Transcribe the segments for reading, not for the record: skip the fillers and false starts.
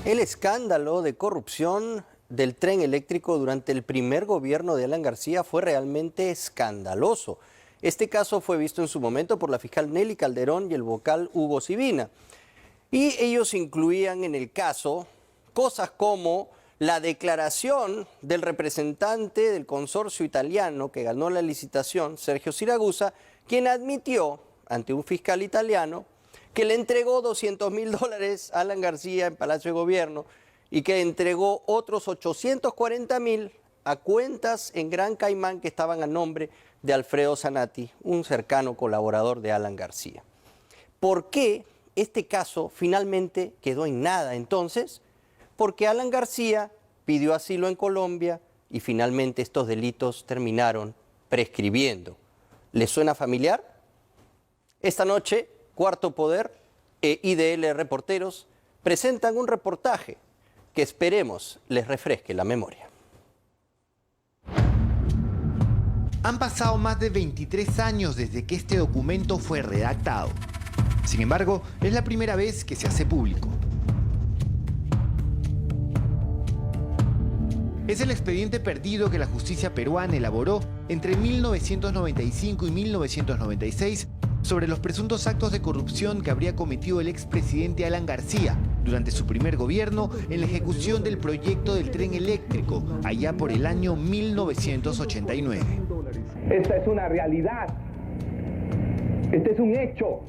El escándalo de corrupción del tren eléctrico durante el primer gobierno de Alan García fue realmente escandaloso. Este caso fue visto en su momento por la fiscal Nelly Calderón y el vocal Hugo Sibina. Y ellos incluían en el caso cosas como la declaración del representante del consorcio italiano que ganó la licitación, Sergio Siragusa, quien admitió ante un fiscal italiano que le entregó $200.000 a Alan García en Palacio de Gobierno y que entregó otros 840.000 a cuentas en Gran Caimán que estaban a nombre de Alfredo Zanatti, un cercano colaborador de Alan García. ¿Por qué este caso finalmente quedó en nada entonces? Porque Alan García pidió asilo en Colombia y finalmente estos delitos terminaron prescribiendo. ¿Les suena familiar? Esta noche, Cuarto Poder e IDL Reporteros presentan un reportaje que esperemos les refresque la memoria. Han pasado más de 23 años desde que este documento fue redactado. Sin embargo, es la primera vez que se hace público. Es el expediente perdido que la justicia peruana elaboró entre 1995 y 1996 sobre los presuntos actos de corrupción que habría cometido el expresidente Alan García durante su primer gobierno en la ejecución del proyecto del tren eléctrico, allá por el año 1989. Esta es una realidad. Este es un hecho.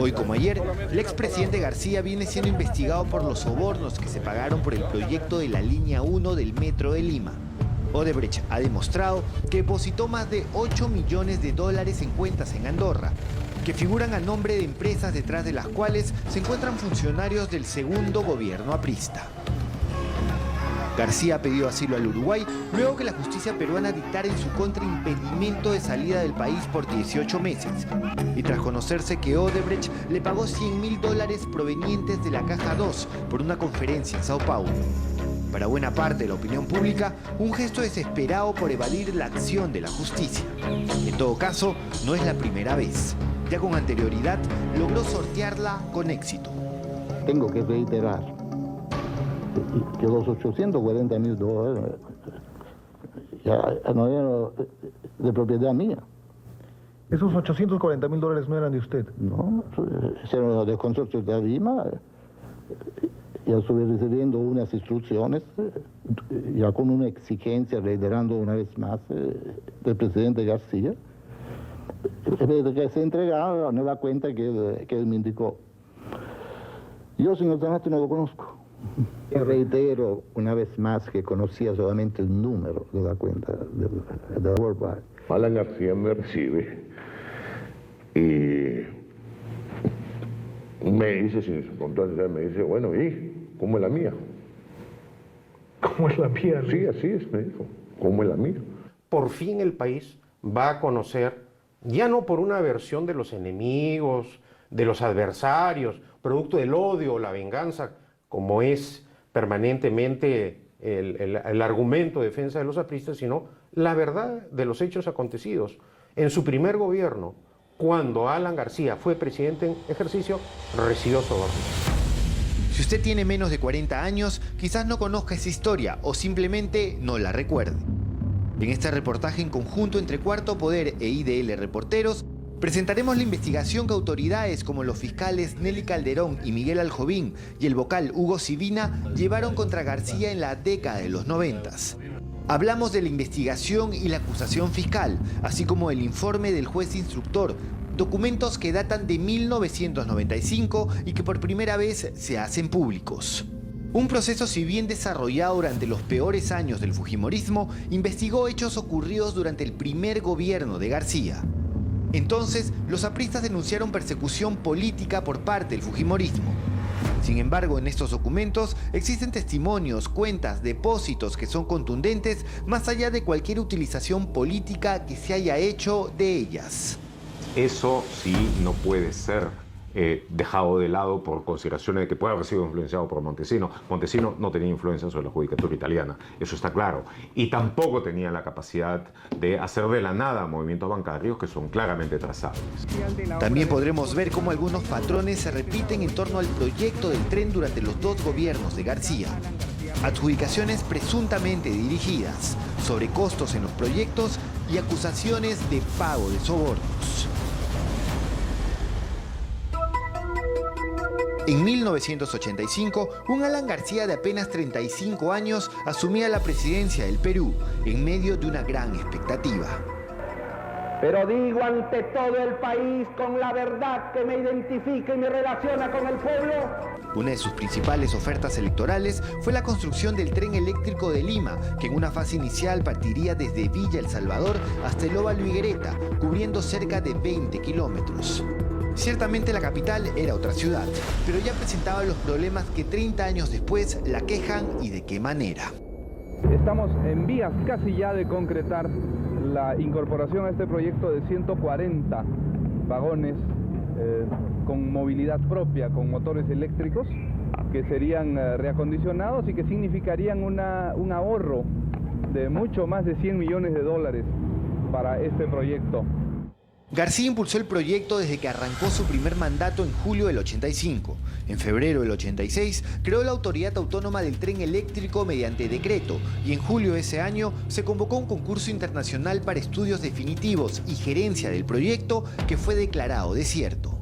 Hoy como ayer, el expresidente García viene siendo investigado por los sobornos que se pagaron por el proyecto de la línea 1 del Metro de Lima. Odebrecht ha demostrado que depositó más de $8 millones en cuentas en Andorra, que figuran a nombre de empresas detrás de las cuales se encuentran funcionarios del segundo gobierno aprista. García pidió asilo al Uruguay luego que la justicia peruana dictara en su contra impedimento de salida del país por 18 meses y tras conocerse que Odebrecht le pagó $100.000 provenientes de la Caja 2 por una conferencia en Sao Paulo. Para buena parte de la opinión pública, un gesto desesperado por evadir la acción de la justicia. En todo caso, no es la primera vez. Ya con anterioridad, logró sortearla con éxito. Tengo que reiterar que los $840.000 ya no eran de propiedad mía. ¿Esos $840.000 no eran de usted? No, eran del consorcio de Lima. Ya estuve recibiendo unas instrucciones, ya con una exigencia, reiterando una vez más, del presidente García, que se entregaba, me da cuenta que él me indicó. Yo, señor Zanatti, no lo conozco. Y reitero una vez más que conocía solamente el número de la cuenta de Worldwide. Alan García me recibe y me dice, sin contar, me dice, bueno, ¿y cómo es la mía? ¿Cómo es la mía? Sí, así es, me dijo, ¿cómo es la mía? Por fin el país va a conocer, ya no por una versión de los enemigos, de los adversarios, producto del odio o la venganza, como es permanentemente el argumento de defensa de los apristas, sino la verdad de los hechos acontecidos. En su primer gobierno, cuando Alan García fue presidente en ejercicio, recibió sobornos. Si usted tiene menos de 40 años, quizás no conozca esa historia o simplemente no la recuerde. En este reportaje en conjunto entre Cuarto Poder e IDL Reporteros, presentaremos la investigación que autoridades como los fiscales Nelly Calderón y Miguel Aljovín y el vocal Hugo Sibina llevaron contra García en la década de los 90. Hablamos de la investigación y la acusación fiscal, así como el informe del juez instructor, documentos que datan de 1995 y que por primera vez se hacen públicos. Un proceso, si bien desarrollado durante los peores años del fujimorismo, investigó hechos ocurridos durante el primer gobierno de García. Entonces, los apristas denunciaron persecución política por parte del fujimorismo. Sin embargo, en estos documentos existen testimonios, cuentas, depósitos que son contundentes más allá de cualquier utilización política que se haya hecho de ellas. Eso sí no puede ser dejado de lado por consideraciones de que puede haber sido influenciado por Montesino. Montesino no tenía influencia sobre la judicatura italiana, eso está claro. Y tampoco tenía la capacidad de hacer de la nada movimientos bancarios que son claramente trazables. También podremos ver cómo algunos patrones se repiten en torno al proyecto del tren durante los dos gobiernos de García. Adjudicaciones presuntamente dirigidas, sobrecostos en los proyectos y acusaciones de pago de sobornos. En 1985, un Alan García de apenas 35 años asumía la presidencia del Perú en medio de una gran expectativa. Pero digo ante todo el país con la verdad que me identifica y me relaciona con el pueblo. Una de sus principales ofertas electorales fue la construcción del tren eléctrico de Lima, que en una fase inicial partiría desde Villa El Salvador hasta el Óvalo Higuereta, cubriendo cerca de 20 kilómetros. Ciertamente la capital era otra ciudad, pero ya presentaba los problemas que 30 años después la quejan y de qué manera. Estamos en vías casi ya de concretar la incorporación a este proyecto de 140 vagones con movilidad propia, con motores eléctricos, que serían reacondicionados y que significarían un ahorro de mucho más de 100 millones de dólares para este proyecto. García impulsó el proyecto desde que arrancó su primer mandato en julio del 85. En febrero del 86 creó la Autoridad Autónoma del Tren Eléctrico mediante decreto y en julio de ese año se convocó un concurso internacional para estudios definitivos y gerencia del proyecto que fue declarado desierto.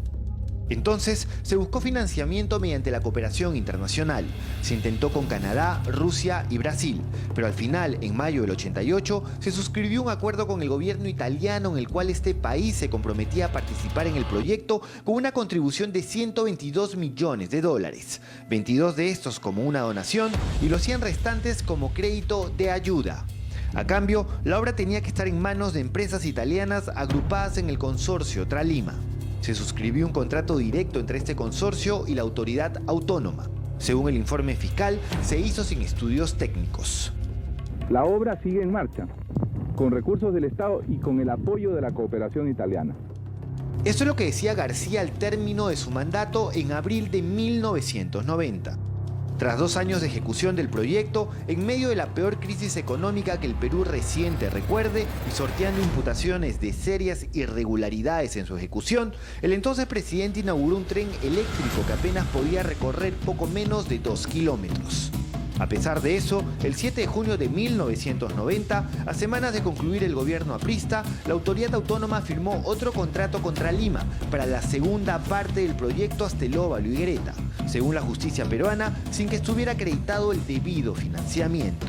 Entonces se buscó financiamiento mediante la cooperación internacional. Se intentó con Canadá, Rusia y Brasil, pero al final, en mayo del 88, se suscribió un acuerdo con el gobierno italiano en el cual este país se comprometía a participar en el proyecto con una contribución de 122 millones de dólares, 22 de estos como una donación y los 100 restantes como crédito de ayuda. A cambio, la obra tenía que estar en manos de empresas italianas agrupadas en el consorcio Tralima. Se suscribió un contrato directo entre este consorcio y la autoridad autónoma. Según el informe fiscal, se hizo sin estudios técnicos. La obra sigue en marcha, con recursos del Estado y con el apoyo de la cooperación italiana. Esto es lo que decía García al término de su mandato en abril de 1990. Tras 2 años de ejecución del proyecto, en medio de la peor crisis económica que el Perú reciente recuerde y sorteando imputaciones de serias irregularidades en su ejecución, el entonces presidente inauguró un tren eléctrico que apenas podía recorrer poco menos de 2 kilómetros. A pesar de eso, el 7 de junio de 1990, a semanas de concluir el gobierno aprista, la autoridad autónoma firmó otro contrato contra Lima para la segunda parte del proyecto hasta el Óvalo Higuereta, según la justicia peruana, sin que estuviera acreditado el debido financiamiento.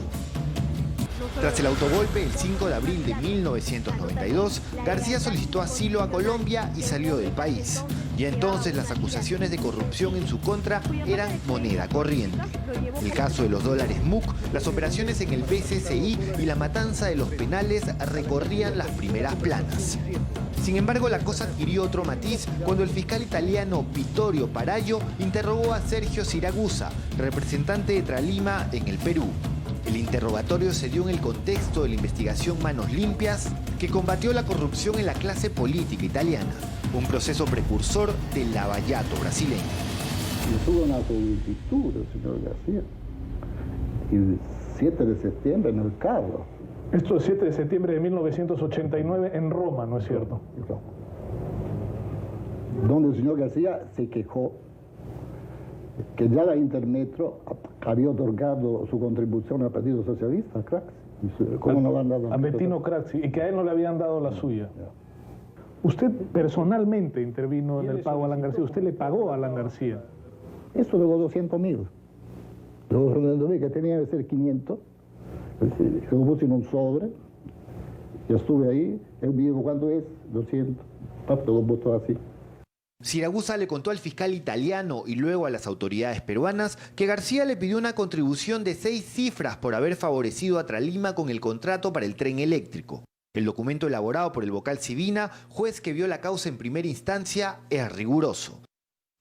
Tras el autogolpe el 5 de abril de 1992, García solicitó asilo a Colombia y salió del país. Y entonces las acusaciones de corrupción en su contra eran moneda corriente. El caso de los dólares MUC, las operaciones en el BCCI y la matanza de los penales recorrían las primeras planas. Sin embargo, la cosa adquirió otro matiz cuando el fiscal italiano Vittorio Paraglio interrogó a Sergio Siragusa, representante de Tralima en el Perú. El interrogatorio se dio en el contexto de la investigación Manos Limpias, que combatió la corrupción en la clase política italiana, un proceso precursor del lavallato brasileño. Yo tuve una solicitud, señor García, el 7 de septiembre en el carro. Esto es 7 de septiembre de 1989 en Roma, ¿no es cierto? Donde el señor García se quejó que ya la Intermetro había otorgado su contribución al Partido Socialista, Craxi. ¿Cómo no le han dado? A Bettino Craxi, y que a él no le habían dado la suya. Usted personalmente intervino en el pago a Alan García. ¿Usted le pagó a Alan García? Eso de los 200.000. Los 200.000 que tenía que ser 500. Lo puse en un sobre. Yo estuve ahí. Él me dijo, ¿cuánto es? 200. Lo votó así. Siragusa le contó al fiscal italiano y luego a las autoridades peruanas que García le pidió una contribución de 6 cifras por haber favorecido a Tralima con el contrato para el tren eléctrico. El documento elaborado por el vocal Civina, juez que vio la causa en primera instancia, es riguroso.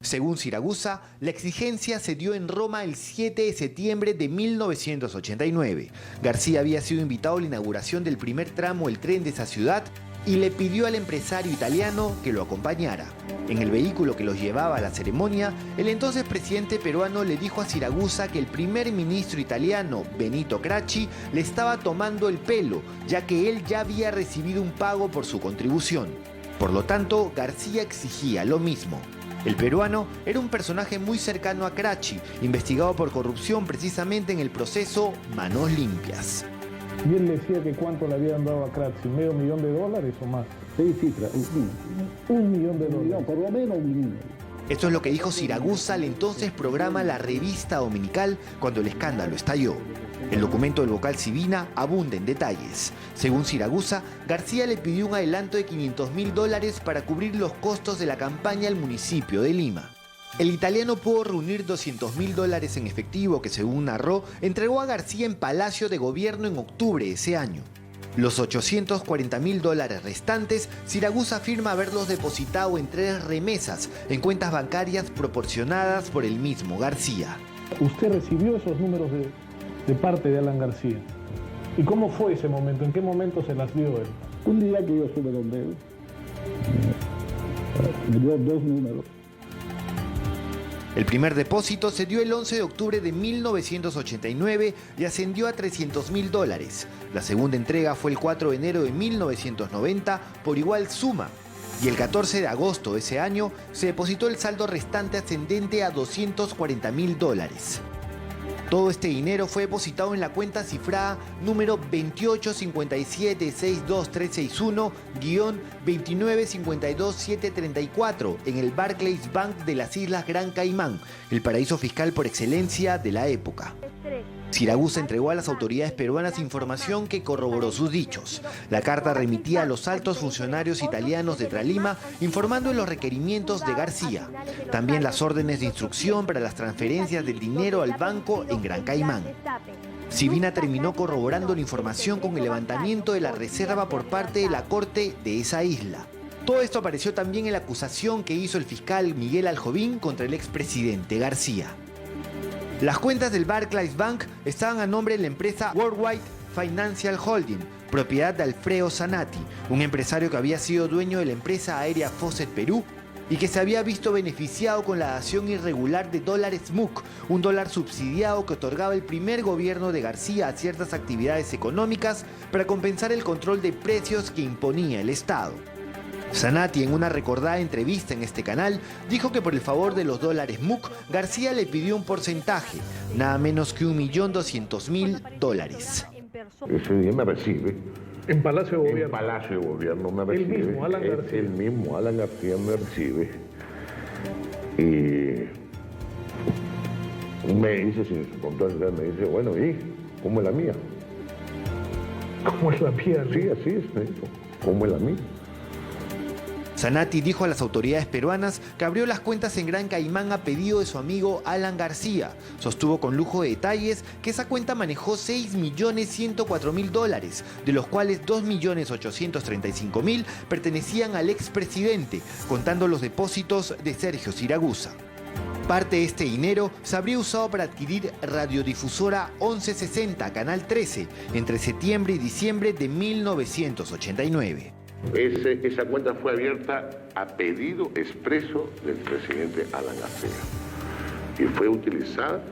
Según Siragusa, la exigencia se dio en Roma el 7 de septiembre de 1989. García había sido invitado a la inauguración del primer tramo del tren de esa ciudad y le pidió al empresario italiano que lo acompañara. En el vehículo que los llevaba a la ceremonia, el entonces presidente peruano le dijo a Siragusa que el primer ministro italiano, Benito Gracchi, le estaba tomando el pelo, ya que él ya había recibido un pago por su contribución. Por lo tanto, García exigía lo mismo. El peruano era un personaje muy cercano a Gracchi, investigado por corrupción precisamente en el proceso Manos Limpias. Y él decía que cuánto le habían dado a Gracchi, $500,000 o más. Sí, cifra, $1 millón. por lo menos $1 millón. Esto es lo que dijo Siragusa al entonces programa La Revista Dominical cuando el escándalo estalló. El documento del vocal Sivina abunda en detalles. Según Siragusa, García le pidió un adelanto de $500,000 para cubrir los costos de la campaña al municipio de Lima. El italiano pudo reunir $200,000 en efectivo que, según narró, entregó a García en Palacio de Gobierno en octubre de ese año. Los $840,000 restantes, Siragusa afirma haberlos depositado en 3 remesas en cuentas bancarias proporcionadas por el mismo García. Usted recibió esos números de parte de Alan García. ¿Y cómo fue ese momento? ¿En qué momento se las dio él? Un día que yo estuve donde él, me dio 2 números. El primer depósito se dio el 11 de octubre de 1989 y ascendió a $300,000. La segunda entrega fue el 4 de enero de 1990 por igual suma. Y el 14 de agosto de ese año se depositó el saldo restante ascendente a $240,000. Todo este dinero fue depositado en la cuenta cifrada número 2857626-231-2952734 en el Barclays Bank de las Islas Gran Caimán, el paraíso fiscal por excelencia de la época. Siragusa entregó a las autoridades peruanas información que corroboró sus dichos. La carta remitía a los altos funcionarios italianos de Tralima informando de los requerimientos de García. También las órdenes de instrucción para las transferencias del dinero al banco en Gran Caimán. Sivina terminó corroborando la información con el levantamiento de la reserva por parte de la corte de esa isla. Todo esto apareció también en la acusación que hizo el fiscal Miguel Aljovín contra el expresidente García. Las cuentas del Barclays Bank estaban a nombre de la empresa Worldwide Financial Holding, propiedad de Alfredo Zanatti, un empresario que había sido dueño de la empresa aérea Fawcett Perú y que se había visto beneficiado con la dación irregular de dólares MUC, un dólar subsidiado que otorgaba el primer gobierno de García a ciertas actividades económicas para compensar el control de precios que imponía el Estado. Zanatti, en una recordada entrevista en este canal, dijo que por el favor de los dólares MUC, García le pidió un porcentaje, nada menos que $1.200.000. Ese día me recibe. En Palacio de Gobierno. En Palacio de Gobierno me recibe. El mismo Alan García. El mismo Alan García me recibe. Y me dice, sin su constancia, me dice, bueno, ¿y cómo es la mía? ¿Cómo es la mía? Sí, así es, me dijo. ¿Cómo es la mía? Zanatti dijo a las autoridades peruanas que abrió las cuentas en Gran Caimán a pedido de su amigo Alan García. Sostuvo con lujo de detalles que esa cuenta manejó $6.104.000, de los cuales $2.835.000 pertenecían al expresidente, contando los depósitos de Sergio Siragusa. Parte de este dinero se habría usado para adquirir radiodifusora 1160, Canal 13, entre septiembre y diciembre de 1989. Esa cuenta fue abierta a pedido expreso del presidente Alan García y fue utilizada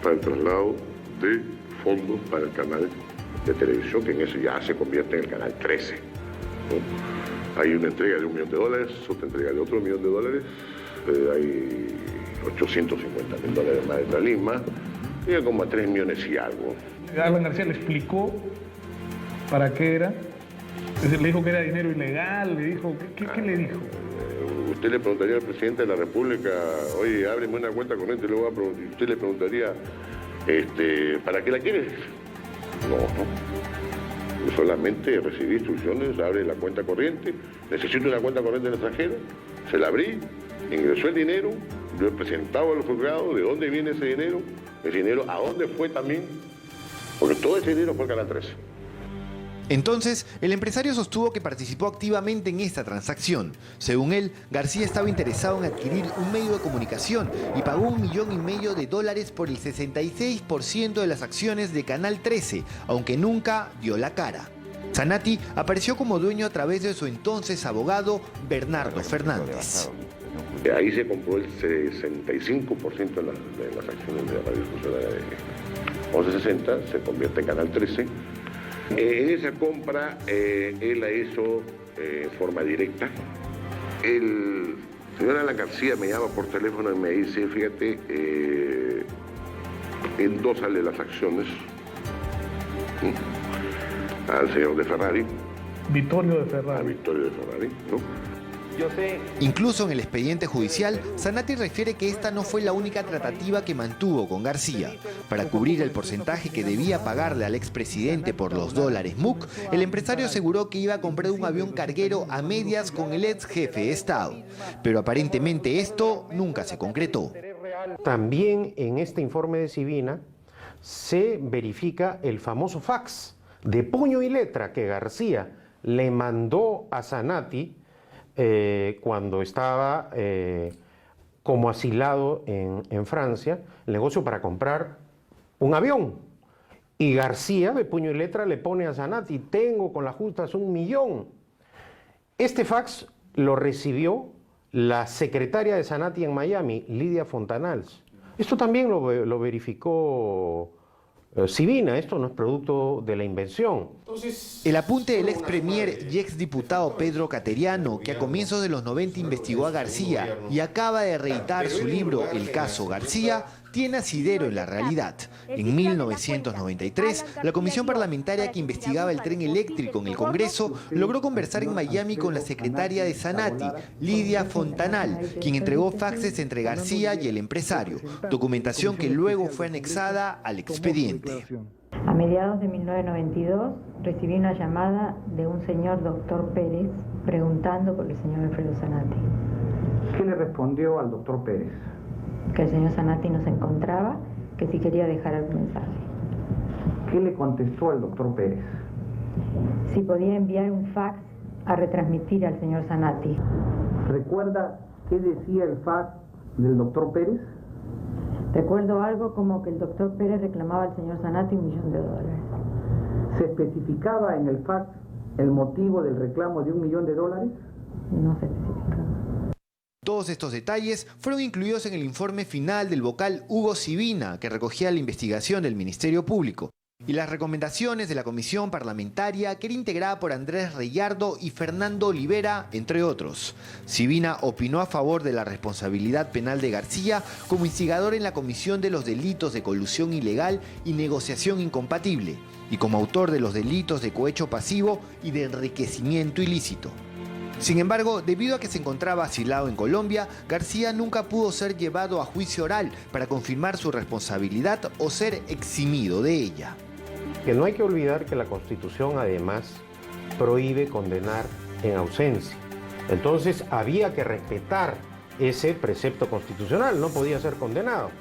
para el traslado de fondos para el canal de televisión, que en eso ya se convierte en el canal 13. ¿No? Hay una entrega de $1 millón, otra entrega de otro $1 millón, hay $850.000 más de Tralima, llega como a 3 millones y algo. Alan García le explicó para qué era. Le dijo que era dinero ilegal, le dijo, ¿qué le dijo? Usted le preguntaría al presidente de la República, oye, ábreme una cuenta corriente, y usted le preguntaría, ¿para qué la quieres? No. Yo solamente recibí instrucciones, abre la cuenta corriente, necesito una cuenta corriente en el extranjero, se la abrí, ingresó el dinero, yo he presentado a los juzgados de dónde viene ese dinero a dónde fue también, porque todo ese dinero fue al Canal 13. Entonces, el empresario sostuvo que participó activamente en esta transacción. Según él, García estaba interesado en adquirir un medio de comunicación y pagó $1,5 millones por el 66% de las acciones de Canal 13, aunque nunca dio la cara. Zanatti apareció como dueño a través de su entonces abogado Bernardo Fernández. Ahí se compró el 65% de las acciones de la radiodifusora de 1160, se convierte en Canal 13. En esa compra él la hizo en forma directa. El señor Alan García me llama por teléfono y me dice, fíjate, endósale las acciones al señor de Ferrari. Vittorio de Ferrari. A Vittorio de Ferrari, ¿no? Yo sé. Incluso en el expediente judicial, Zanatti refiere que esta no fue la única tratativa que mantuvo con García. Para cubrir el porcentaje que debía pagarle al expresidente por los dólares MUC, el empresario aseguró que iba a comprar un avión carguero a medias con el ex jefe de Estado. Pero aparentemente esto nunca se concretó. También en este informe de Sibina se verifica el famoso fax de puño y letra que García le mandó a Zanatti cuando estaba como asilado en Francia, el negocio para comprar un avión. Y García, de puño y letra, le pone a Zanatti, tengo con las justas 1 millón. Este fax lo recibió la secretaria de Zanatti en Miami, Lidia Fontanals. Esto también lo verificó Sibina, esto no es producto de la invención. El apunte del ex premier y ex diputado Pedro Cateriano, que a comienzos de los 90 investigó a García y acaba de reeditar su libro El caso García, tiene asidero en la realidad. En 1993, la comisión parlamentaria que investigaba el tren eléctrico en el Congreso logró conversar en Miami con la secretaria de Zanatti, Lidia Fontanal, quien entregó faxes entre García y el empresario, documentación que luego fue anexada al expediente. A mediados de 1992 recibí una llamada de un señor doctor Pérez preguntando por el señor Alfredo Zanatti. ¿Qué le respondió al doctor Pérez? Que el señor Zanatti no se encontraba, que si quería dejar algún mensaje. ¿Qué le contestó al doctor Pérez? Si podía enviar un fax a retransmitir al señor Zanatti. ¿Recuerda qué decía el fax del doctor Pérez? Recuerdo algo como que el doctor Pérez reclamaba al señor Zanatti $1 millón. ¿Se especificaba en el fax el motivo del reclamo de $1 millón? No se especificaba. Todos estos detalles fueron incluidos en el informe final del vocal Hugo Sibina, que recogía la investigación del Ministerio Público, y las recomendaciones de la comisión parlamentaria, que era integrada por Andrés Reyardo y Fernando Olivera, entre otros. Sibina opinó a favor de la responsabilidad penal de García como instigador en la comisión de los delitos de colusión ilegal y negociación incompatible, y como autor de los delitos de cohecho pasivo y de enriquecimiento ilícito. Sin embargo, debido a que se encontraba asilado en Colombia, García nunca pudo ser llevado a juicio oral para confirmar su responsabilidad o ser eximido de ella. Que no hay que olvidar que la Constitución además prohíbe condenar en ausencia. Entonces había que respetar ese precepto constitucional, no podía ser condenado.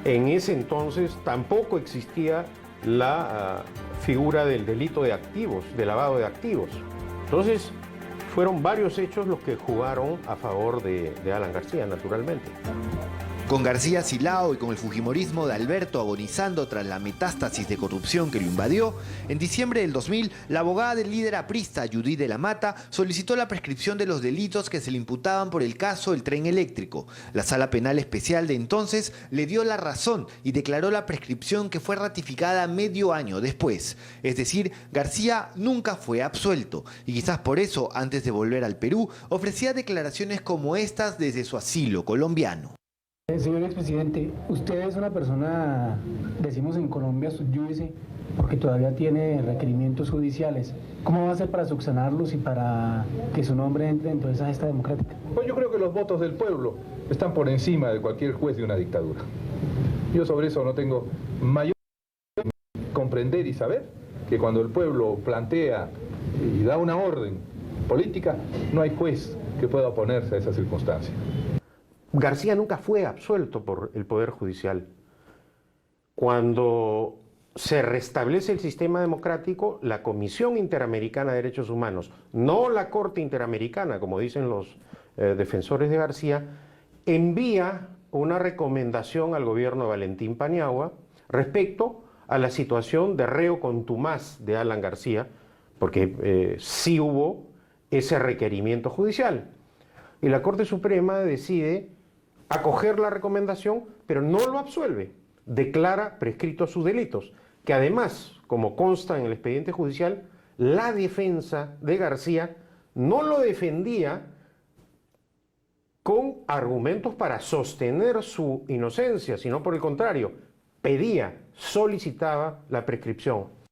En ese entonces tampoco existía la figura del delito de activos, de lavado de activos. Entonces fueron varios hechos los que jugaron a favor de Alan García, naturalmente. Con García asilado y con el fujimorismo de Alberto agonizando tras la metástasis de corrupción que lo invadió, en diciembre del 2000, la abogada del líder aprista Judith de la Mata solicitó la prescripción de los delitos que se le imputaban por el caso del tren eléctrico. La Sala Penal Especial de entonces le dio la razón y declaró la prescripción, que fue ratificada medio año después. Es decir, García nunca fue absuelto y quizás por eso, antes de volver al Perú, ofrecía declaraciones como estas desde su asilo colombiano. Señor expresidente, usted es una persona, decimos en Colombia, sub judice, porque todavía tiene requerimientos judiciales. ¿Cómo va a hacer para subsanarlos y para que su nombre entre dentro de esa gesta democrática? Pues yo creo que los votos del pueblo están por encima de cualquier juez de una dictadura. Yo sobre eso no tengo mayor comprender y saber que cuando el pueblo plantea y da una orden política, no hay juez que pueda oponerse a esa circunstancia. García nunca fue absuelto por el Poder Judicial. Cuando se restablece el sistema democrático, la Comisión Interamericana de Derechos Humanos, no la Corte Interamericana, como dicen los defensores de García, envía una recomendación al gobierno de Valentín Paniagua respecto a la situación de reo contumaz de Alan García, porque sí hubo ese requerimiento judicial. Y la Corte Suprema decide acoger la recomendación, pero no lo absuelve, declara prescritos sus delitos, que además, como consta en el expediente judicial, la defensa de García no lo defendía con argumentos para sostener su inocencia, sino por el contrario, solicitaba la prescripción.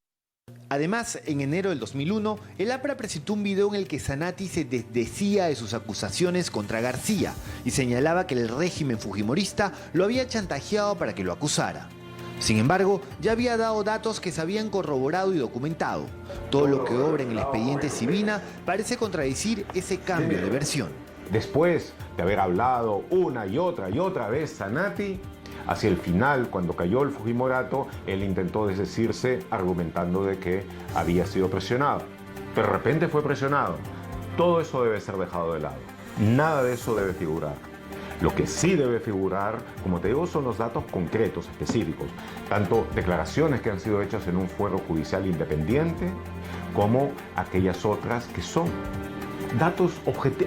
Además, en enero del 2001, el APRA presentó un video en el que Zanatti se desdecía de sus acusaciones contra García y señalaba que el régimen fujimorista lo había chantajeado para que lo acusara. Sin embargo, ya había dado datos que se habían corroborado y documentado. Todo lo que obra en el expediente Sibina parece contradecir ese cambio de versión. Después de haber hablado una y otra vez Zanatti, hacia el final, cuando cayó el Fujimorato, él intentó desdecirse argumentando de que había sido presionado. De repente fue presionado. Todo eso debe ser dejado de lado. Nada de eso debe figurar. Lo que sí debe figurar, como te digo, son los datos concretos, específicos. Tanto declaraciones que han sido hechas en un fuero judicial independiente, como aquellas otras que son datos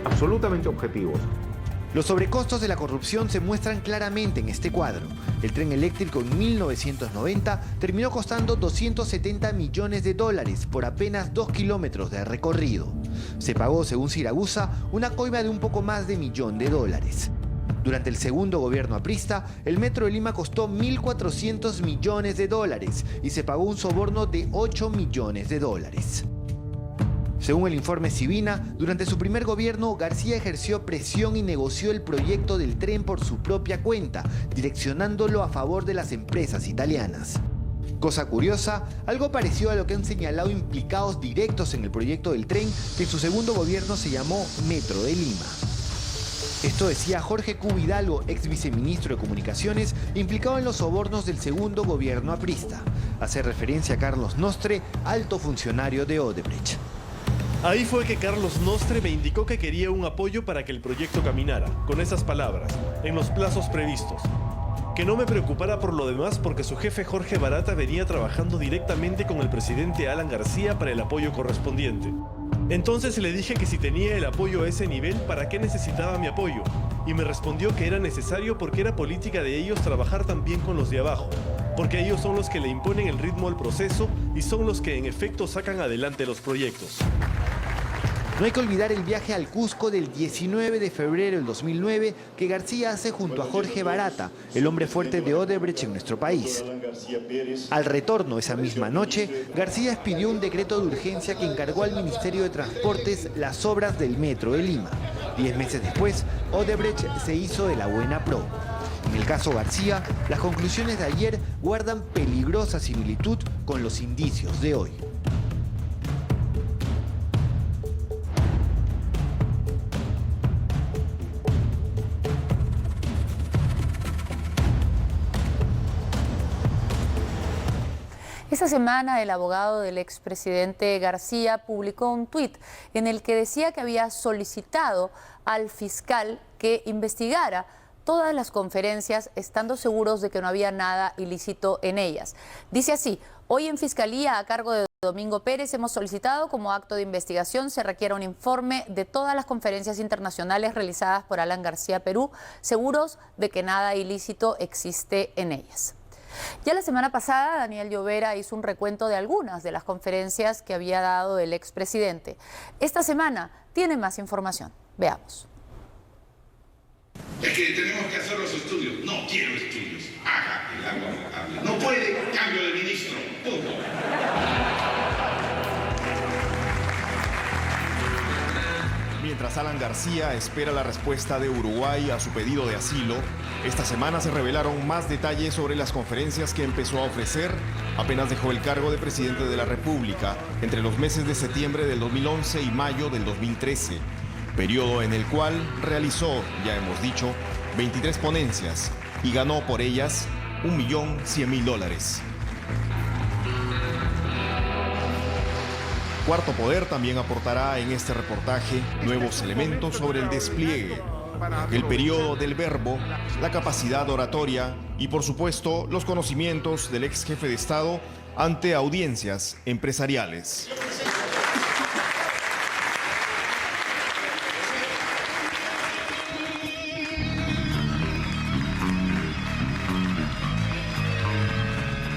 absolutamente objetivos. Los sobrecostos de la corrupción se muestran claramente en este cuadro. El tren eléctrico en 1990 terminó costando $270 millones por apenas 2 kilómetros de recorrido. Se pagó, según Siragusa, una coima de un poco más de $1 millón. Durante el segundo gobierno aprista, el Metro de Lima costó $1.400 millones y se pagó un soborno de $8 millones. Según el informe Sibina, durante su primer gobierno, García ejerció presión y negoció el proyecto del tren por su propia cuenta, direccionándolo a favor de las empresas italianas. Cosa curiosa, algo parecido a lo que han señalado implicados directos en el proyecto del tren, que en su segundo gobierno se llamó Metro de Lima. Esto decía Jorge Q. Hidalgo, ex viceministro de Comunicaciones, implicado en los sobornos del segundo gobierno aprista. Hace referencia a Carlos Nostre, alto funcionario de Odebrecht. Ahí fue que Carlos Nostre me indicó que quería un apoyo para que el proyecto caminara, con esas palabras, en los plazos previstos. Que no me preocupara por lo demás porque su jefe Jorge Barata venía trabajando directamente con el presidente Alan García para el apoyo correspondiente. Entonces le dije que si tenía el apoyo a ese nivel, ¿para qué necesitaba mi apoyo? Y me respondió que era necesario porque era política de ellos trabajar también con los de abajo, porque ellos son los que le imponen el ritmo al proceso y son los que en efecto sacan adelante los proyectos. No hay que olvidar el viaje al Cusco del 19 de febrero del 2009 que García hace junto a Jorge Barata, el hombre fuerte de Odebrecht en nuestro país. Al retorno esa misma noche, García expidió un decreto de urgencia que encargó al Ministerio de Transportes las obras del Metro de Lima. 10 meses después, Odebrecht se hizo de la buena pro. En el caso García, las conclusiones de ayer guardan peligrosa similitud con los indicios de hoy. Esta semana el abogado del expresidente García publicó un tuit en el que decía que había solicitado al fiscal que investigara todas las conferencias, estando seguros de que no había nada ilícito en ellas. Dice así: hoy en Fiscalía, a cargo de Domingo Pérez, hemos solicitado como acto de investigación se requiera un informe de todas las conferencias internacionales realizadas por Alan García Perú, seguros de que nada ilícito existe en ellas. Ya la semana pasada, Daniel Llovera hizo un recuento de algunas de las conferencias que había dado el expresidente. Esta semana tiene más información. Veamos. Es que tenemos que hacer los estudios. No quiero estudios. Haga el agua potable. No puede, cambio de ministro. Punto. Mientras Alan García espera la respuesta de Uruguay a su pedido de asilo, esta semana se revelaron más detalles sobre las conferencias que empezó a ofrecer apenas dejó el cargo de presidente de la República entre los meses de septiembre del 2011 y mayo del 2013, periodo en el cual realizó, ya hemos dicho, 23 ponencias y ganó por ellas $1.100.000. Cuarto Poder también aportará en este reportaje nuevos elementos sobre el despliegue, el periodo del verbo, la capacidad oratoria y, por supuesto, los conocimientos del ex jefe de Estado ante audiencias empresariales.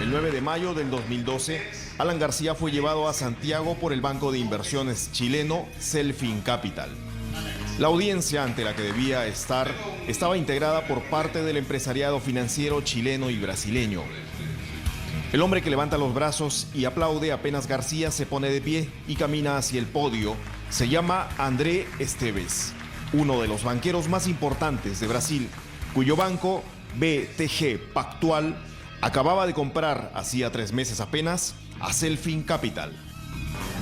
El 9 de mayo del 2012, Alan García fue llevado a Santiago por el banco de inversiones chileno Selfin Capital. La audiencia ante la que debía estar estaba integrada por parte del empresariado financiero chileno y brasileño. El hombre que levanta los brazos y aplaude apenas García se pone de pie y camina hacia el podio se llama André Esteves, uno de los banqueros más importantes de Brasil, cuyo banco BTG Pactual acababa de comprar hacía 3 meses apenas a Selfin Capital.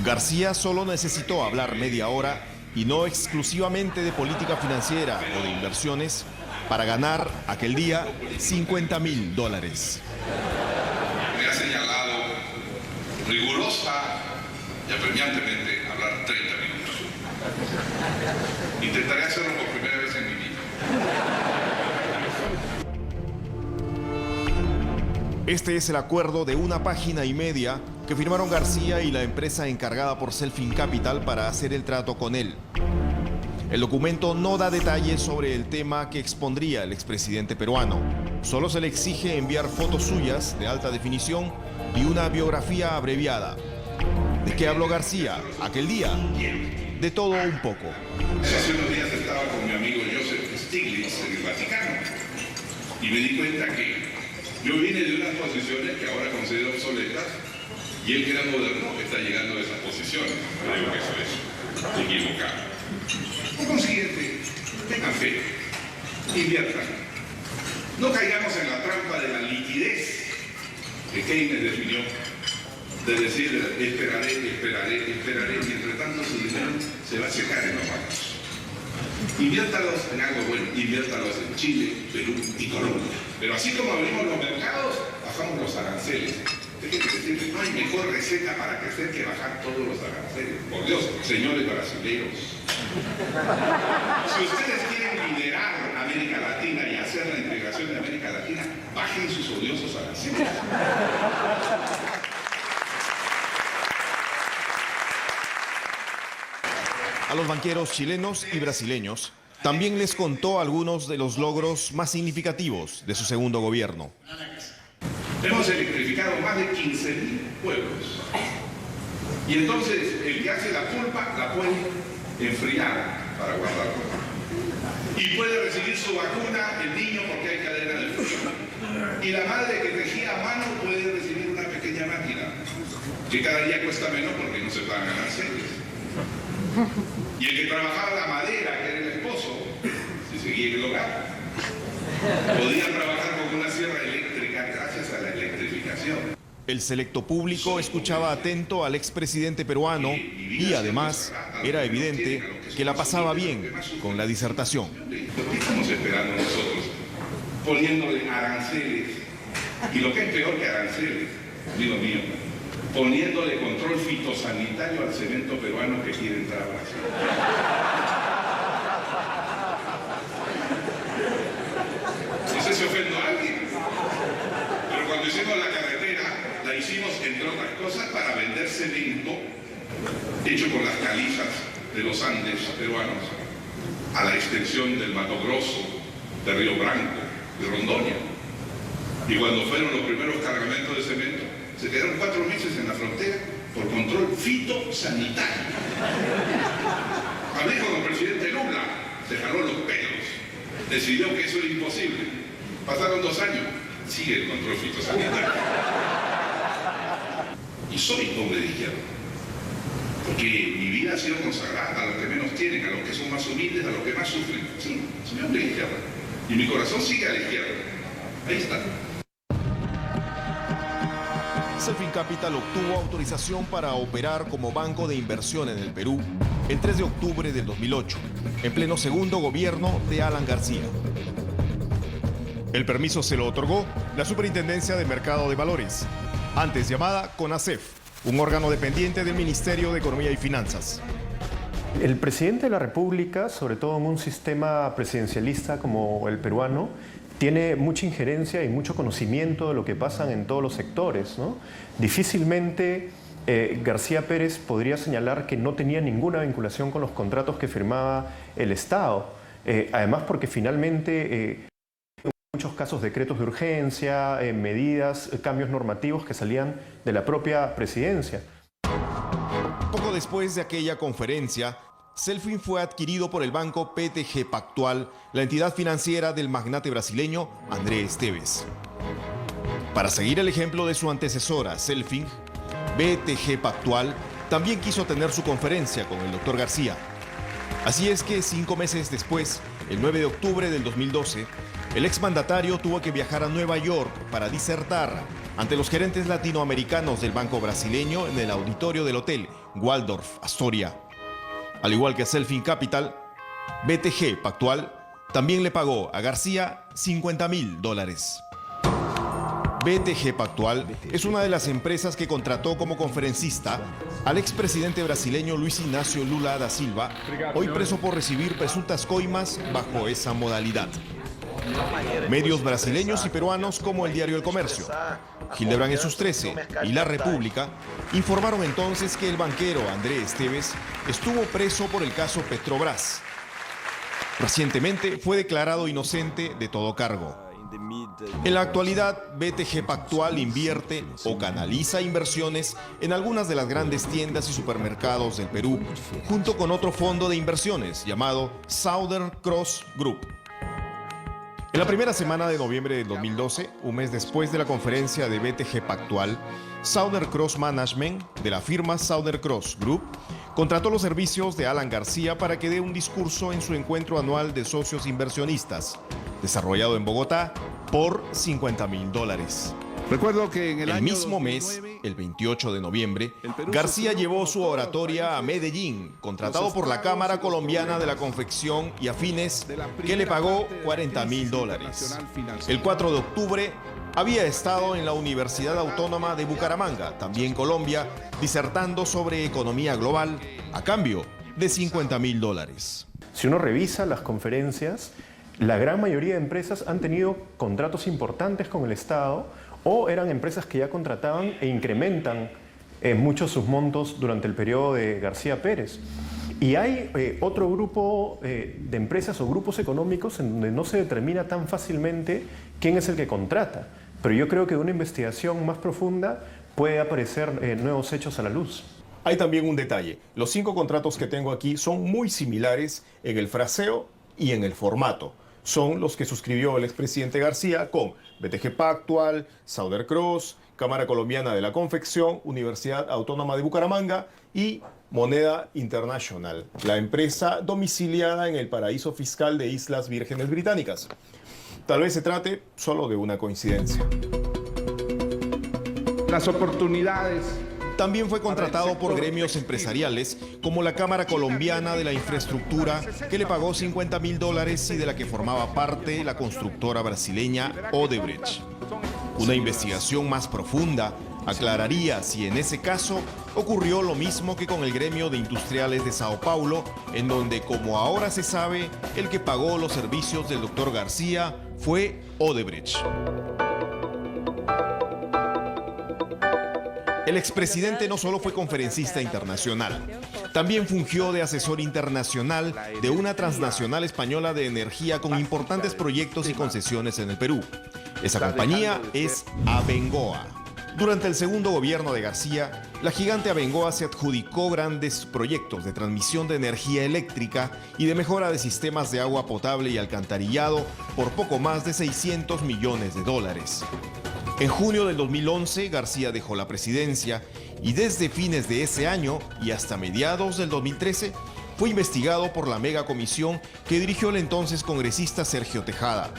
García solo necesitó hablar media hora y no exclusivamente de política financiera o de inversiones para ganar aquel día $50.000. Me ha señalado rigurosa y apremiantemente hablar 30 minutos. Intentaré hacerlo por primera vez en mi vida. Este es el acuerdo de 1,5 páginas que firmaron García y la empresa encargada por Selfin Capital para hacer el trato con él. El documento no da detalles sobre el tema que expondría el expresidente peruano. Solo se le exige enviar fotos suyas de alta definición y una biografía abreviada. ¿De qué habló García aquel día? De todo un poco. Hace unos días estaba con mi amigo Joseph Stiglitz en el Vaticano y me di cuenta que yo vine de unas posiciones que ahora considero obsoletas y el que era moderno está llegando a esas posiciones. Creo que eso es equivocado. Por consiguiente, tengan fe, inviertan. No caigamos en la trampa de la liquidez que Keynes definió, de decir esperaré, y entre tanto su dinero se va a secar en los bancos. Inviértalos en algo bueno, inviértalos en Chile, Perú y Colombia. Pero así como abrimos los mercados, bajamos los aranceles. Déjenme decirles, no hay mejor receta para crecer que bajar todos los aranceles. Por Dios, señores brasileños. Si ustedes quieren liderar América Latina y hacer la integración de América Latina, bajen sus odiosos aranceles. A los banqueros chilenos y brasileños también les contó algunos de los logros más significativos de su segundo gobierno. Hemos electrificado más de 15.000 pueblos. Y entonces el que hace la pulpa la puede enfriar para guardarla. Y puede recibir su vacuna el niño porque hay cadena de frío. Y la madre que tejía a mano puede recibir una pequeña máquina que cada día cuesta menos porque no se pagan aranceles. Y el que trabajaba la madera, que era el esposo, si seguía en el hogar, podía trabajar con una sierra eléctrica gracias a la electrificación. El selecto público escuchaba atento al expresidente peruano y además era evidente que la pasaba bien con la disertación. ¿Qué estamos esperando nosotros? Poniéndole aranceles. Y lo que es peor que aranceles, amigo mío, poniéndole control fitosanitario al cemento peruano que quiere entrar a Brasil. No sé si ofendo a alguien, pero cuando hicimos la carretera, la hicimos, entre otras cosas, para vender cemento hecho con las calizas de los Andes peruanos a la extensión del Mato Grosso, de Río Branco, de Rondônia. Y cuando fueron los primeros cargamentos de cemento, se quedaron 4 meses en la frontera por control fitosanitario. Hablé con el presidente Lula, se jaló los pelos, decidió que eso era imposible. Pasaron 2 años, sigue el control fitosanitario. Y soy hombre de izquierda, porque mi vida ha sido consagrada a los que menos tienen, a los que son más humildes, a los que más sufren. Sí, soy hombre de izquierda. Y mi corazón sigue a la izquierda. Ahí está. Selfin Capital obtuvo autorización para operar como banco de inversión en el Perú el 3 de octubre del 2008, en pleno segundo gobierno de Alan García. El permiso se lo otorgó la Superintendencia de Mercado de Valores, antes llamada CONACEF, un órgano dependiente del Ministerio de Economía y Finanzas. El presidente de la República, sobre todo en un sistema presidencialista como el peruano, tiene mucha injerencia y mucho conocimiento de lo que pasa en todos los sectores, ¿no? Difícilmente García Pérez podría señalar que no tenía ninguna vinculación con los contratos que firmaba el Estado. Además porque finalmente muchos casos decretos de urgencia, medidas, cambios normativos que salían de la propia presidencia. Poco después de aquella conferencia, Selfin fue adquirido por el banco BTG Pactual, la entidad financiera del magnate brasileño André Esteves. Para seguir el ejemplo de su antecesora, Selfin, BTG Pactual también quiso tener su conferencia con el doctor García. Así es que 5 meses después, el 9 de octubre del 2012, el exmandatario tuvo que viajar a Nueva York para disertar ante los gerentes latinoamericanos del banco brasileño en el auditorio del hotel Waldorf Astoria. Al igual que Selfin Capital, BTG Pactual también le pagó a García $50.000. BTG Pactual es una de las empresas que contrató como conferencista al expresidente brasileño Luis Ignacio Lula da Silva, hoy preso por recibir presuntas coimas bajo esa modalidad. Medios brasileños y peruanos como el diario El Comercio, Hildebrand en sus 13 y La República informaron entonces que el banquero André Esteves estuvo preso por el caso Petrobras. Recientemente fue declarado inocente de todo cargo. En la actualidad, BTG Pactual invierte o canaliza inversiones en algunas de las grandes tiendas y supermercados del Perú, junto con otro fondo de inversiones llamado Southern Cross Group. En la primera semana de noviembre de 2012, un mes después de la conferencia de BTG Pactual, Southern Cross Management, de la firma Southern Cross Group, contrató los servicios de Alan García para que dé un discurso en su encuentro anual de socios inversionistas, desarrollado en Bogotá por $50.000. Recuerdo que en el mismo mes, el 28 de noviembre, García llevó su oratoria a Medellín, contratado por la Cámara Colombiana de la Confección y Afines, que le pagó $40.000. El 4 de octubre, había estado en la Universidad Autónoma de Bucaramanga, también Colombia, disertando sobre economía global a cambio de $50.000. Si uno revisa las conferencias, la gran mayoría de empresas han tenido contratos importantes con el Estado o eran empresas que ya contrataban e incrementan mucho sus montos durante el periodo de García Pérez. Y hay otro grupo de empresas o grupos económicos en donde no se determina tan fácilmente quién es el que contrata. Pero yo creo que de una investigación más profunda puede aparecer nuevos hechos a la luz. Hay también un detalle. Los 5 contratos que tengo aquí son muy similares en el fraseo y en el formato. Son los que suscribió el expresidente García con BTG Pactual, Southern Cross, Cámara Colombiana de la Confección, Universidad Autónoma de Bucaramanga y Moneda International, la empresa domiciliada en el paraíso fiscal de Islas Vírgenes Británicas. Tal vez se trate solo de una coincidencia. Las oportunidades. También fue contratado por gremios empresariales como la Cámara Colombiana de la Infraestructura, que le pagó $50.000 y de la que formaba parte la constructora brasileña Odebrecht. Una investigación más profunda aclararía si en ese caso ocurrió lo mismo que con el gremio de industriales de Sao Paulo, en donde, como ahora se sabe, el que pagó los servicios del doctor García fue Odebrecht. El expresidente no solo fue conferencista internacional, también fungió de asesor internacional de una transnacional española de energía con importantes proyectos y concesiones en el Perú. Esa compañía es Abengoa. Durante el segundo gobierno de García, la gigante Abengoa se adjudicó grandes proyectos de transmisión de energía eléctrica y de mejora de sistemas de agua potable y alcantarillado por poco más de $600 millones. En junio del 2011, García dejó la presidencia y desde fines de ese año y hasta mediados del 2013 fue investigado por la megacomisión que dirigió el entonces congresista Sergio Tejada.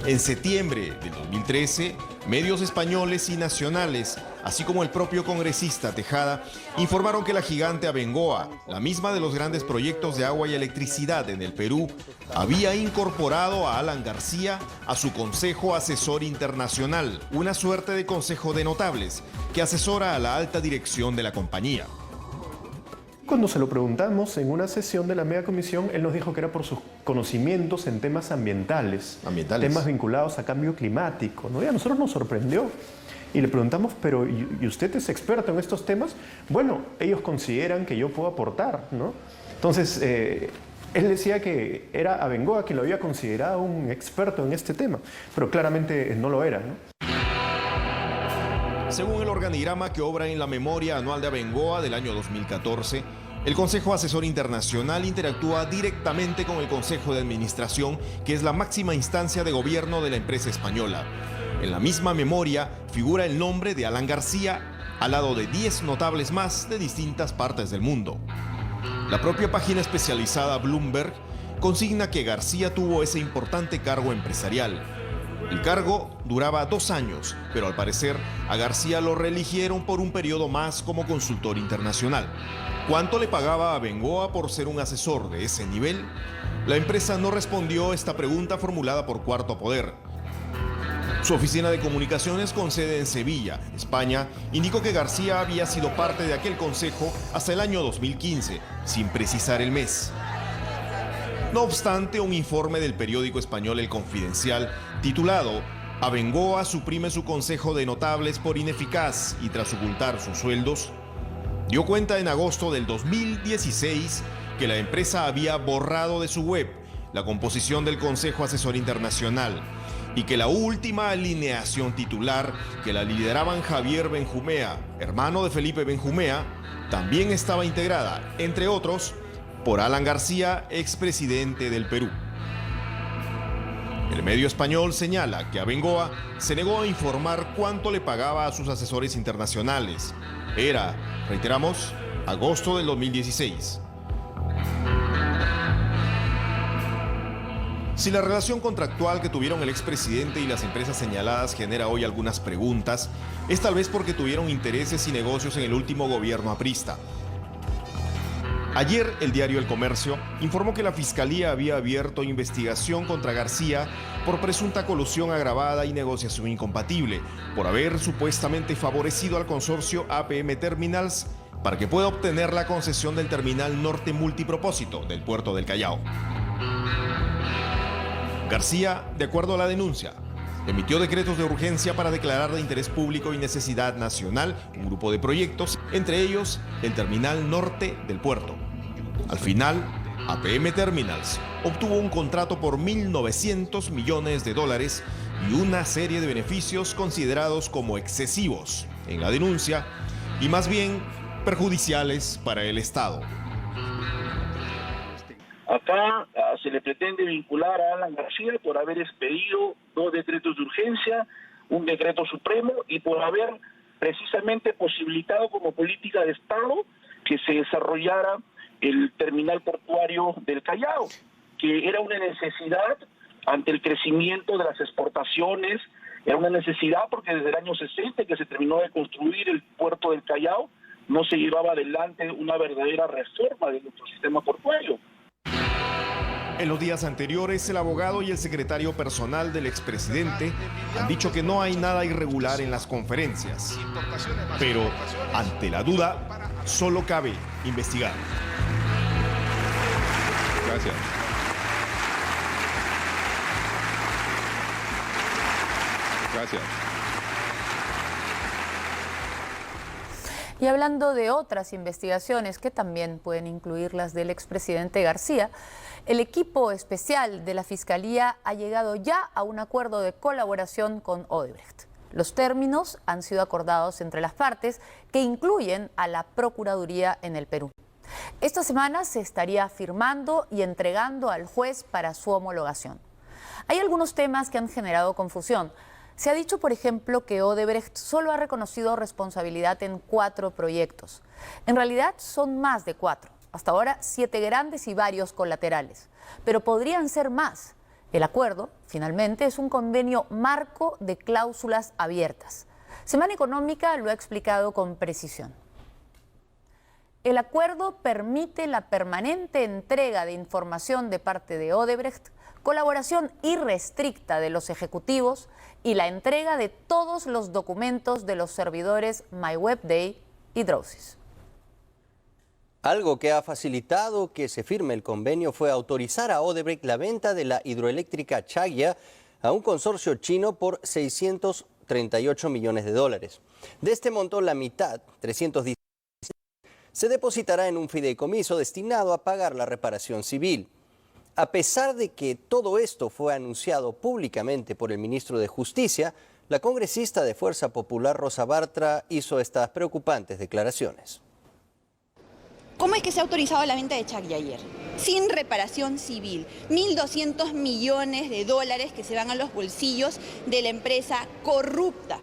En septiembre del 2013, medios españoles y nacionales, así como el propio congresista Tejada, informaron que la gigante Abengoa, la misma de los grandes proyectos de agua y electricidad en el Perú, había incorporado a Alan García a su Consejo Asesor Internacional, una suerte de consejo de notables que asesora a la alta dirección de la compañía. Cuando se lo preguntamos en una sesión de la megacomisión, él nos dijo que era por sus conocimientos en temas ambientales. Temas vinculados a cambio climático, ¿no? Y a nosotros nos sorprendió. Y le preguntamos, pero ¿y usted es experto en estos temas? Bueno, ellos consideran que yo puedo aportar, ¿no? Entonces, Él decía que era Abengoa quien lo había considerado un experto en este tema, pero claramente no lo era, ¿no? Según el organigrama que obra en la memoria anual de Abengoa del año 2014, el Consejo Asesor Internacional interactúa directamente con el Consejo de Administración, que es la máxima instancia de gobierno de la empresa española. En la misma memoria figura el nombre de Alan García, al lado de 10 notables más de distintas partes del mundo. La propia página especializada Bloomberg consigna que García tuvo ese importante cargo empresarial. El cargo duraba 2 años, pero al parecer a García lo reeligieron por un periodo más como consultor internacional. ¿Cuánto le pagaba a Abengoa por ser un asesor de ese nivel? La empresa no respondió esta pregunta formulada por Cuarto Poder. Su oficina de comunicaciones con sede en Sevilla, España, indicó que García había sido parte de aquel consejo hasta el año 2015, sin precisar el mes. No obstante, un informe del periódico español El Confidencial, titulado «Abengoa suprime su consejo de notables por ineficaz y tras ocultar sus sueldos», dio cuenta en agosto del 2016 que la empresa había borrado de su web la composición del Consejo Asesor Internacional y que la última alineación titular, que la lideraban Javier Benjumea, hermano de Felipe Benjumea, también estaba integrada, entre otros, por Alan García, expresidente del Perú. El medio español señala que Abengoa se negó a informar cuánto le pagaba a sus asesores internacionales. Era, reiteramos, agosto del 2016. Si la relación contractual que tuvieron el expresidente y las empresas señaladas genera hoy algunas preguntas, es tal vez porque tuvieron intereses y negocios en el último gobierno aprista. Ayer, el diario El Comercio informó que la Fiscalía había abierto investigación contra García por presunta colusión agravada y negociación incompatible, por haber supuestamente favorecido al consorcio APM Terminals para que pueda obtener la concesión del terminal norte multipropósito del puerto del Callao. García, de acuerdo a la denuncia, emitió decretos de urgencia para declarar de interés público y necesidad nacional un grupo de proyectos, entre ellos el terminal norte del puerto. Al final, APM Terminals obtuvo un contrato por $1.900 millones y una serie de beneficios considerados como excesivos en la denuncia y más bien perjudiciales para el Estado. Acá se le pretende vincular a Alan García por haber expedido 2 decretos de urgencia, un decreto supremo y por haber precisamente posibilitado como política de Estado que se desarrollara el terminal portuario del Callao, que era una necesidad ante el crecimiento de las exportaciones, era una necesidad porque desde el año 60 que se terminó de construir el puerto del Callao, no se llevaba adelante una verdadera reforma de nuestro sistema portuario. En los días anteriores, el abogado y el secretario personal del expresidente han dicho que no hay nada irregular en las conferencias. Pero, ante la duda, solo cabe investigar. Gracias. Gracias. Y hablando de otras investigaciones que también pueden incluir las del expresidente García, el equipo especial de la Fiscalía ha llegado ya a un acuerdo de colaboración con Odebrecht. Los términos han sido acordados entre las partes, que incluyen a la Procuraduría en el Perú. Esta semana se estaría firmando y entregando al juez para su homologación. Hay algunos temas que han generado confusión. Se ha dicho, por ejemplo, que Odebrecht solo ha reconocido responsabilidad en 4 proyectos. En realidad son más de 4. Hasta ahora 7 grandes y varios colaterales. Pero podrían ser más. El acuerdo, finalmente, es un convenio marco de cláusulas abiertas. Semana Económica lo ha explicado con precisión. El acuerdo permite la permanente entrega de información de parte de Odebrecht, colaboración irrestricta de los ejecutivos y la entrega de todos los documentos de los servidores MyWebDay y Drosys. Algo que ha facilitado que se firme el convenio fue autorizar a Odebrecht la venta de la hidroeléctrica Chaya a un consorcio chino por $638 millones. De este monto, la mitad, 316, se depositará en un fideicomiso destinado a pagar la reparación civil. A pesar de que todo esto fue anunciado públicamente por el ministro de Justicia, la congresista de Fuerza Popular Rosa Bartra hizo estas preocupantes declaraciones. ¿Cómo es que se ha autorizado la venta de Chagui ayer? Sin reparación civil, 1.200 millones de dólares que se van a los bolsillos de la empresa corrupta.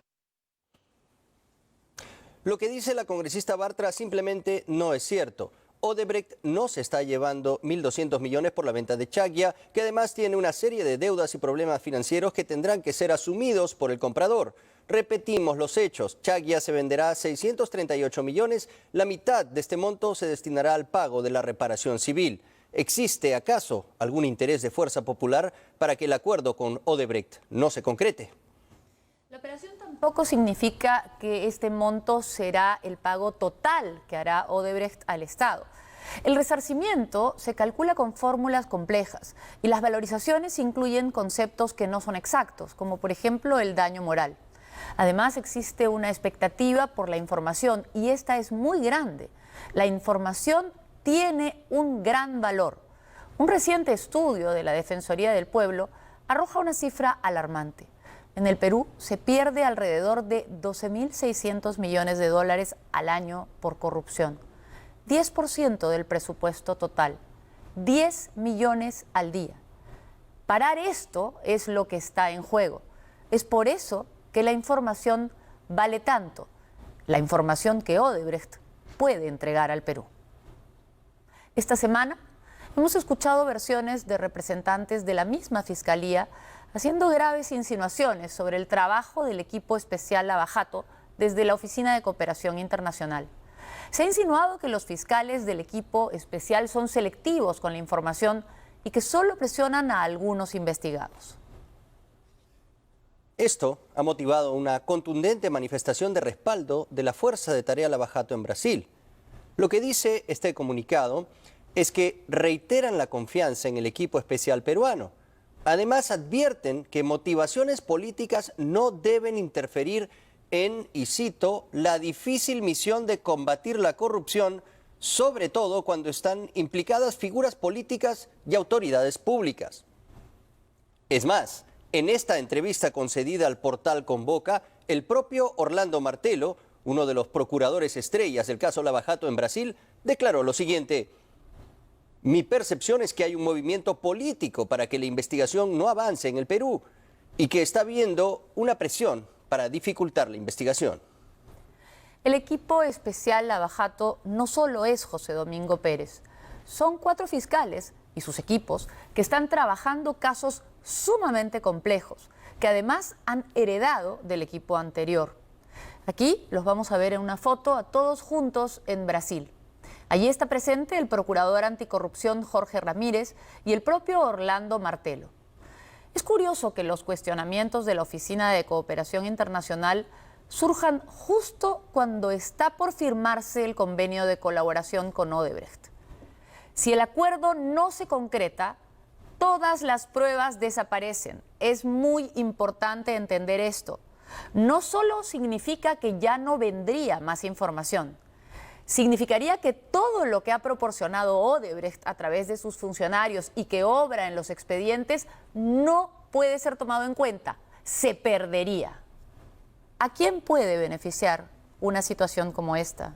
Lo que dice la congresista Bartra simplemente no es cierto. Odebrecht no se está llevando 1.200 millones por la venta de Chagui, que además tiene una serie de deudas y problemas financieros que tendrán que ser asumidos por el comprador. Repetimos los hechos, Chagui se venderá 638 millones, la mitad de este monto se destinará al pago de la reparación civil. ¿Existe acaso algún interés de Fuerza Popular para que el acuerdo con Odebrecht no se concrete? La operación tampoco significa que este monto será el pago total que hará Odebrecht al Estado. El resarcimiento se calcula con fórmulas complejas y las valorizaciones incluyen conceptos que no son exactos, como por ejemplo el daño moral. Además, existe una expectativa por la información y esta es muy grande. La información tiene un gran valor. Un reciente estudio de la Defensoría del Pueblo arroja una cifra alarmante. En el Perú se pierde alrededor de 12.600 millones de dólares al año por corrupción. 10% del presupuesto total. 10 millones al día. Parar esto es lo que está en juego. Es por eso que la información vale tanto. La información que Odebrecht puede entregar al Perú. Esta semana hemos escuchado versiones de representantes de la misma Fiscalía haciendo graves insinuaciones sobre el trabajo del equipo especial Lava-Jato desde la Oficina de Cooperación Internacional. Se ha insinuado que los fiscales del equipo especial son selectivos con la información y que solo presionan a algunos investigados. Esto ha motivado una contundente manifestación de respaldo de la Fuerza de Tarea Lava-Jato en Brasil. Lo que dice este comunicado es que reiteran la confianza en el equipo especial peruano. Además, advierten que motivaciones políticas no deben interferir en, y cito, la difícil misión de combatir la corrupción, sobre todo cuando están implicadas figuras políticas y autoridades públicas. Es más, en esta entrevista concedida al portal Convoca, el propio Orlando Martello, uno de los procuradores estrellas del caso Lava-Jato en Brasil, declaró lo siguiente: mi percepción es que hay un movimiento político para que la investigación no avance en el Perú y que está habiendo una presión para dificultar la investigación. El equipo especial Lava-Jato no solo es José Domingo Pérez, son 4 fiscales y sus equipos que están trabajando casos sumamente complejos, que además han heredado del equipo anterior. Aquí los vamos a ver en una foto a todos juntos en Brasil. Allí está presente el procurador anticorrupción Jorge Ramírez y el propio Orlando Martello. Es curioso que los cuestionamientos de la Oficina de Cooperación Internacional surjan justo cuando está por firmarse el convenio de colaboración con Odebrecht. Si el acuerdo no se concreta, todas las pruebas desaparecen. Es muy importante entender esto. No solo significa que ya no vendría más información, significaría que todo lo que ha proporcionado Odebrecht a través de sus funcionarios y que obra en los expedientes no puede ser tomado en cuenta, se perdería. ¿A quién puede beneficiar una situación como esta?